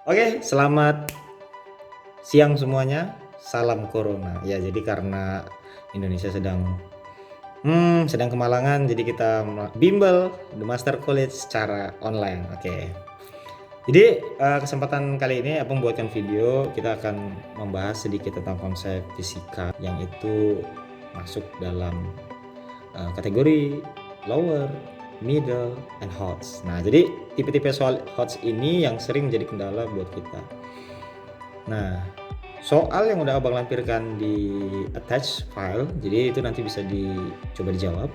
Oke, selamat siang semuanya. Salam corona. Ya, jadi karena Indonesia sedang kemalangan, jadi kita bimbel The Master College secara online. Oke. Jadi kesempatan kali ini Abang buatkan video, kita akan membahas sedikit tentang konsep fisika yang itu masuk dalam kategori lower, middle, and HOTS. Nah, jadi tipe-tipe soal HOTS ini yang sering menjadi kendala buat kita. Nah, soal yang udah Abang lampirkan di attach file, jadi itu nanti bisa dicoba dijawab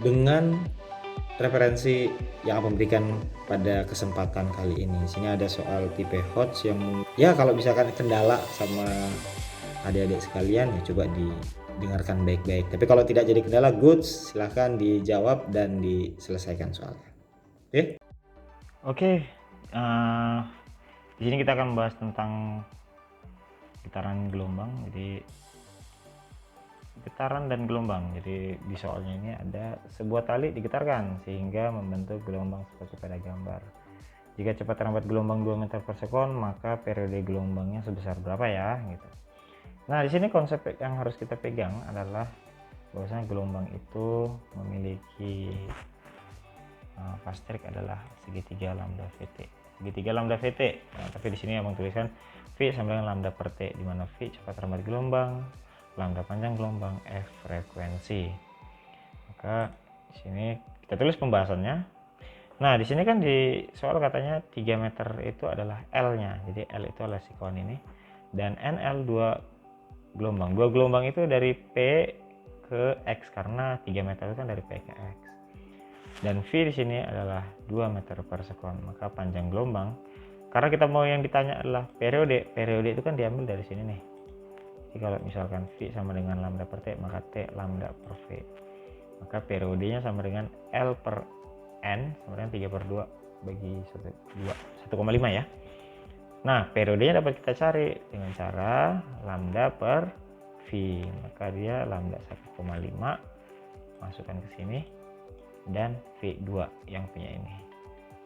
dengan referensi yang Abang berikan pada kesempatan kali ini. Di sini ada soal tipe HOTS yang ya kalau misalkan kendala sama adik-adik sekalian ya coba didengarkan baik-baik. Tapi kalau tidak jadi kendala, good, silahkan dijawab dan diselesaikan soalnya. Oke? Oke, di sini kita akan membahas tentang getaran gelombang. Jadi getaran dan gelombang. Jadi di soalnya ini ada sebuah tali digetarkan sehingga membentuk gelombang seperti pada gambar. Jika cepat lambat gelombang 2 meter per sekon, maka periode gelombangnya sebesar berapa ya? Gitu. Nah, di sini konsep yang harus kita pegang adalah bahwasanya gelombang itu memiliki fast track adalah segitiga lambda Vt. Segitiga lambda Vt. Nah, tapi di sini abang tuliskan V sama dengan lambda per T, di mana V cepat lambat gelombang, lambda panjang gelombang, F frekuensi. Maka di sini kita tulis pembahasannya. Nah, di sini kan di soal katanya 3 meter itu adalah L-nya. Jadi L itu adalah si kawan ini dan NL 2 gelombang. 2 gelombang itu dari P ke X karena 3 meter itu kan dari P ke X. Dan V di sini adalah 2 meter per sekon. Maka panjang gelombang, karena kita mau yang ditanya adalah periode itu kan diambil dari sini nih. Jadi kalau misalkan V sama dengan lambda per T, maka T lambda per V. Maka periodenya sama dengan L per N sama dengan 3 per 2 bagi 1,5 ya. Nah, periodenya dapat kita cari dengan cara lambda per V. Maka dia lambda 1,5 masukkan ke sini dan V2 yang punya ini,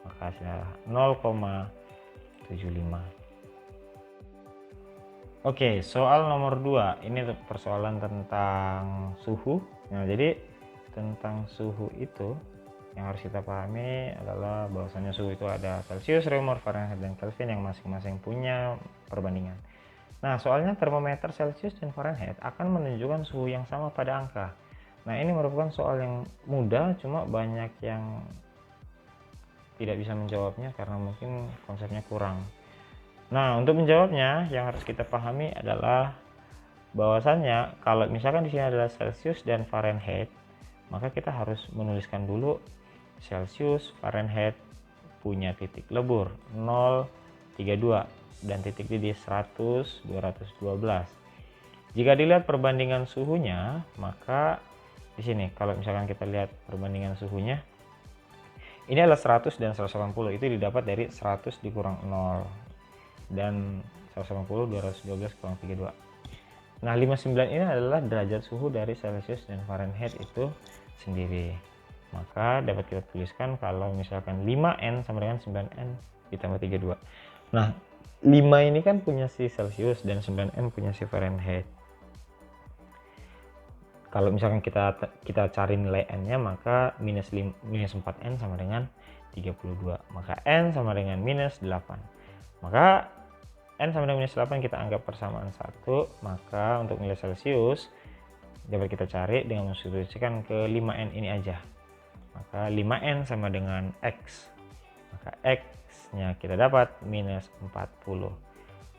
maka hasilnya 0,75. Oke, soal nomor 2 ini persoalan tentang suhu. Nah, jadi tentang suhu itu yang harus kita pahami adalah bahwasanya suhu itu ada Celcius, Reaumur, Fahrenheit, dan Kelvin yang masing-masing punya perbandingan. Nah, soalnya termometer Celcius dan Fahrenheit akan menunjukkan suhu yang sama pada angka. Nah, ini merupakan soal yang mudah, cuma banyak yang tidak bisa menjawabnya karena mungkin konsepnya kurang. Nah, untuk menjawabnya yang harus kita pahami adalah bahwasannya kalau misalkan di sini adalah Celcius dan Fahrenheit, maka kita harus menuliskan dulu Celcius, Fahrenheit punya titik lebur 0,32 dan titik didih 100, 212. Jika dilihat perbandingan suhunya, maka di sini kalau misalkan kita lihat perbandingan suhunya, ini adalah 100 dan 180, itu didapat dari 100 dikurang 0 dan 180 212 kurang 32. Nah, 59 ini adalah derajat suhu dari Celcius dan Fahrenheit itu sendiri. Maka dapat kita tuliskan kalau misalkan 5N sama dengan 9N ditambah 32. Nah, 5 ini kan punya si Celcius dan 9N punya si Fahrenheit. Kalau misalkan kita cari nilai n-nya, maka minus 4n sama dengan 32. Maka n sama dengan minus 8. Maka n sama dengan minus 8 kita anggap persamaan 1. Maka untuk nilai Celcius dapat kita cari dengan mensubstitusikan ke 5n ini aja. Maka 5n sama dengan x. Maka x-nya kita dapat minus 40.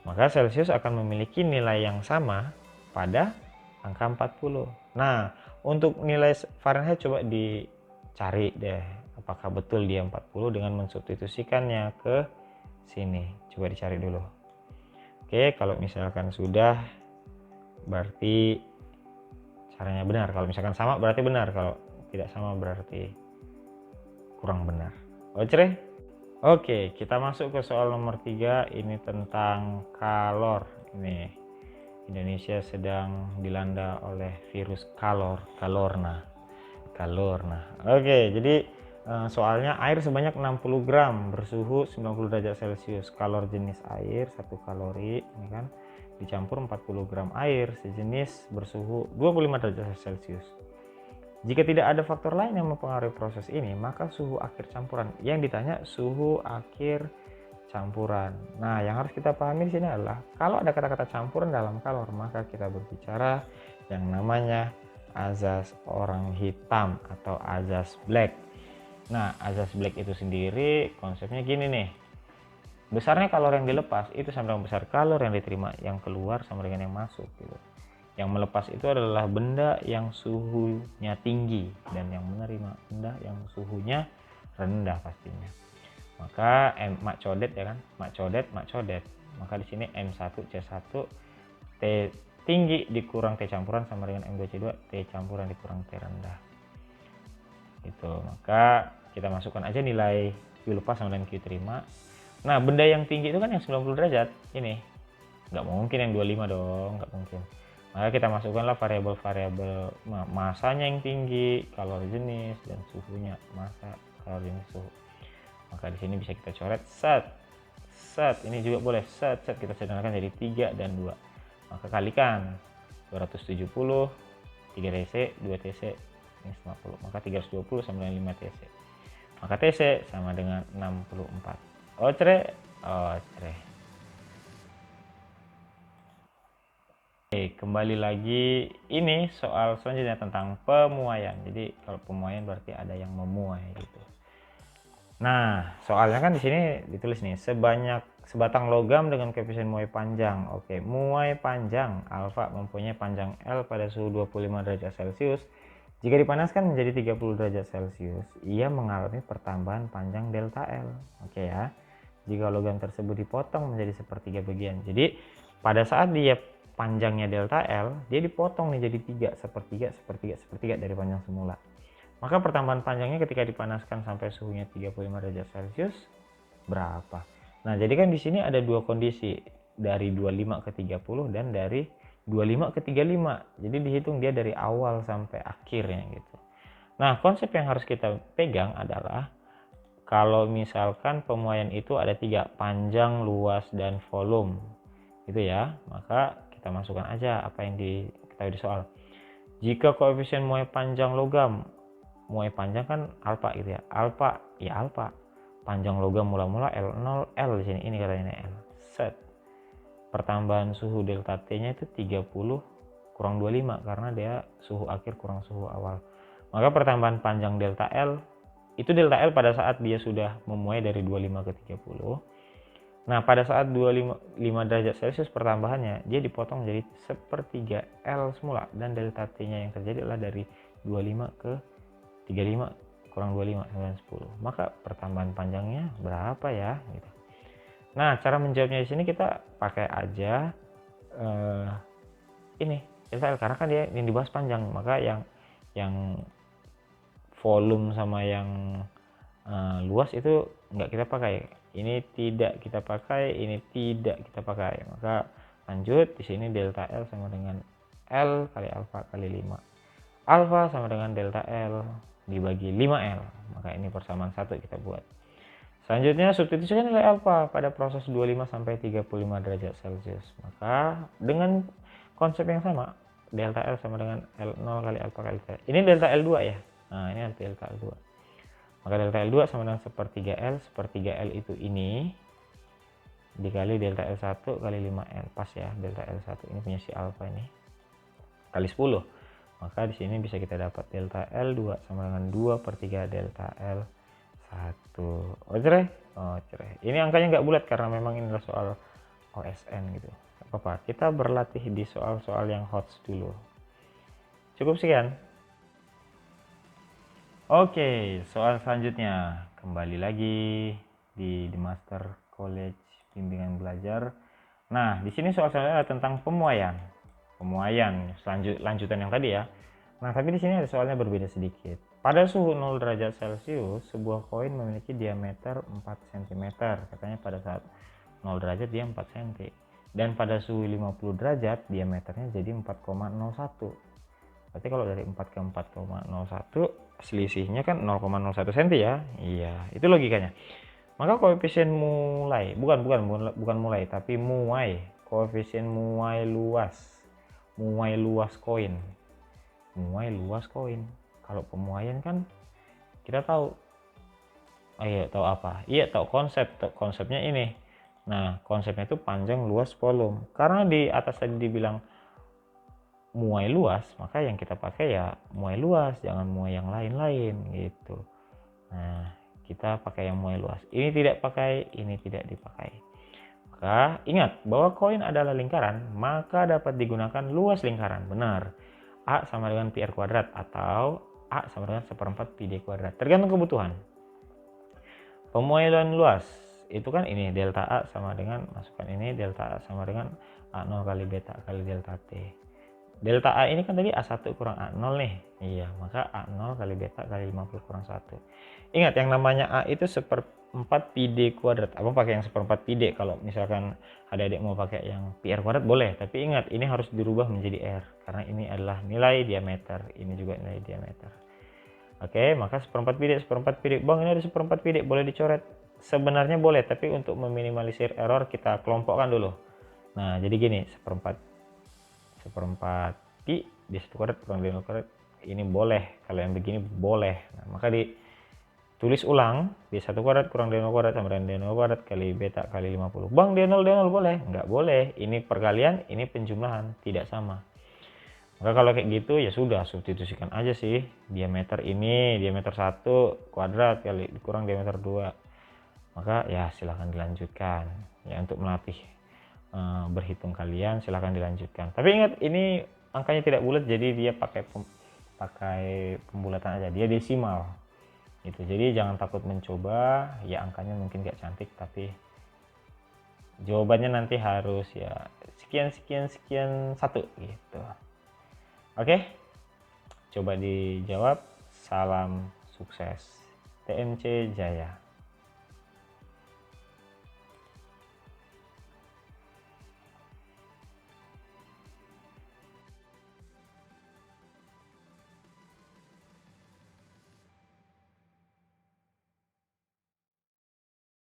Maka Celcius akan memiliki nilai yang sama pada angka 40. Nah, untuk nilai Fahrenheit coba dicari deh apakah betul dia 40 dengan mensubstitusikannya ke sini. Coba dicari dulu. Oke, kalau misalkan sudah berarti caranya benar. Kalau misalkan sama berarti benar, kalau tidak sama berarti kurang benar. Oke. Oke, kita masuk ke soal nomor 3. Ini tentang kalor. Ini Indonesia sedang dilanda oleh virus kalorna. Oke, jadi soalnya air sebanyak 60 gram bersuhu 90 derajat Celcius. Kalor jenis air 1 kalori ini kan dicampur 40 gram air sejenis bersuhu 25 derajat Celcius. Jika tidak ada faktor lain yang mempengaruhi proses ini, maka suhu akhir campuran. Yang ditanya suhu akhir campuran. Nah, yang harus kita pahami di sini adalah kalau ada kata-kata campuran dalam kalor, maka kita berbicara yang namanya azas orang hitam atau azas black. Nah, azas black itu sendiri konsepnya gini nih. Besarnya kalor yang dilepas itu sama dengan besar kalor yang diterima, yang keluar sama dengan yang masuk gitu. Yang melepas itu adalah benda yang suhunya tinggi dan yang menerima benda yang suhunya rendah pastinya. Maka mak codet ya kan, mak codet. Maka di sini M1C1 T tinggi dikurang T campuran sama dengan M2C2 T campuran dikurang T rendah. Itu maka kita masukkan aja nilai Q lepas sama dengan Q terima. Nah, benda yang tinggi itu kan yang 90 derajat ini, nggak mungkin yang 25 dong, nggak mungkin. Maka kita masukkanlah variabel-variabel masanya yang tinggi, kalor jenis dan suhunya, masa, kalor jenis, suhu. Maka di sini bisa kita coret set ini juga boleh set kita sederhanakan jadi 3 dan 2. Maka kalikan 270 3 TC 2 TC ini 50, maka 320 sama dengan 5 TC, maka TC sama dengan 64. Oke, kembali lagi, ini soal selanjutnya tentang pemuaian. Jadi kalau pemuaian berarti ada yang memuai gitu. Nah, soalnya kan di sini ditulis nih sebatang logam dengan koefisien muai panjang. Oke, muai panjang alfa mempunyai panjang L pada suhu 25 derajat Celcius. Jika dipanaskan menjadi 30 derajat Celcius, ia mengalami pertambahan panjang delta L. Oke ya. Jika logam tersebut dipotong menjadi sepertiga bagian. Jadi pada saat dia panjangnya delta L, dia dipotong nih jadi 3 sepertiga dari panjang semula. Maka pertambahan panjangnya ketika dipanaskan sampai suhunya 35 derajat Celcius berapa? Nah, jadi kan di sini ada dua kondisi, dari 25 ke 30 dan dari 25 ke 35. Jadi dihitung dia dari awal sampai akhirnya gitu. Nah, konsep yang harus kita pegang adalah kalau misalkan pemuaian itu ada 3, panjang, luas, dan volume gitu ya, maka kita masukkan aja apa yang diketahui di soal. Jika koefisien muai panjang logam, muai panjang kan alfa gitu ya, alfa panjang logam mula-mula L0 L di sini, ini katanya L set. Pertambahan suhu delta T nya itu 30 kurang 25 karena dia suhu akhir kurang suhu awal. Maka pertambahan panjang delta L itu delta L pada saat dia sudah memuai dari 25 ke 30. Nah, pada saat 25 derajat Celcius pertambahannya dia dipotong jadi sepertiga L semula dan delta T nya yang terjadi adalah dari 25 ke 35 kurang 25 9 10. Maka pertambahan panjangnya berapa ya gitu. Nah, cara menjawabnya di sini kita pakai aja ini delta L karena kan dia yang dibahas panjang, maka yang volume sama yang luas itu nggak kita pakai. Ini tidak kita pakai, ini tidak kita pakai. Maka lanjut di sini delta L sama dengan L kali alfa kali 5. Alfa sama dengan delta L dibagi 5L. Maka ini persamaan 1 kita buat. Selanjutnya substitusikan nilai alfa pada proses 25 sampai 35 derajat Celcius. Maka dengan konsep yang sama, delta L sama dengan L0 kali alfa kali T. Ini delta L2 ya. Nah, ini delta L2. Maka delta L2 sama dengan sepertiga L. Sepertiga L itu ini dikali delta L1 kali 5L. Pas ya, delta L1 ini punya si alfa ini. Kali 10. Maka di sini bisa kita dapat delta L2 sama dengan 2/3 delta L1. Cerai. Ini angkanya nggak bulat karena memang ini adalah soal OSN gitu. Gak apa-apa, kita berlatih di soal-soal yang hot dulu. Cukup sekian. Oke, soal selanjutnya kembali lagi di The Master College Bimbingan Belajar. Nah, di sini soal selanjutnya adalah tentang pemuaian. Lanjutan yang tadi ya. Nah, tapi di sini ada soalnya berbeda sedikit. Pada suhu 0 derajat Celcius, sebuah koin memiliki diameter 4 cm. Katanya pada saat 0 derajat dia 4 cm. Dan pada suhu 50 derajat diameternya jadi 4,01. Berarti kalau dari 4 ke 4,01 selisihnya kan 0,01 cm ya. Iya, itu logikanya. Maka koefisien mulai, bukan mulai, tapi muai, koefisien muai luas koin. Muai luas koin. Kalau pemuaian kan kita tahu, iya tahu apa? Iya tahu konsepnya ini. Nah, konsepnya itu panjang luas volume. Karena di atas tadi dibilang muai luas, maka yang kita pakai ya muai luas, jangan muai yang lain-lain gitu. Nah, kita pakai yang muai luas. Ini tidak pakai, ini tidak dipakai. Maka ingat bahwa koin adalah lingkaran, maka dapat digunakan luas lingkaran. Benar. A sama dengan pi r kuadrat atau A sama dengan 1/4 pi d kuadrat. Tergantung kebutuhan. Pemuaian luas itu kan ini delta A sama dengan, masukkan ini delta A sama dengan A0 kali beta kali delta T. Delta A ini kan tadi A1 kurang A0 nih. Iya, maka A0 kali beta kali 50 kurang 1. Ingat yang namanya A itu 1/4 pi d kuadrat. Abang pakai yang 1/4 pi d. Kalau misalkan adik-adik mau pakai yang pi r kuadrat boleh. Tapi ingat ini harus dirubah menjadi R. Karena ini adalah nilai diameter. Ini juga nilai diameter. Oke, maka 1/4 pi d, 1/4 pi d. Bang, ini ada 1/4 pi d. Boleh dicoret? Sebenarnya boleh. Tapi untuk meminimalisir error kita kelompokkan dulu. Nah, jadi gini. 1/4 pi di 1 kuadrat kurang d kuadrat, ini boleh. Kalau yang begini boleh. Nah, maka ditulis ulang di 1 kuadrat kurang d kuadrat sama dengan d kuadrat kali beta kali 50. Bang, d0 boleh? Nggak boleh. Ini perkalian, ini penjumlahan, tidak sama. Maka kalau kayak gitu ya sudah, substitusikan aja sih diameter ini, diameter 1 kuadrat kali kurang diameter 2. Maka ya silahkan dilanjutkan ya untuk melatih berhitung kalian, silahkan dilanjutkan. Tapi ingat ini angkanya tidak bulat, jadi dia pakai pembulatan aja, dia desimal gitu. Jadi jangan takut mencoba, ya angkanya mungkin gak cantik tapi jawabannya nanti harus ya sekian sekian sekian 1 gitu. Oke, coba dijawab. Salam sukses, TMC Jaya.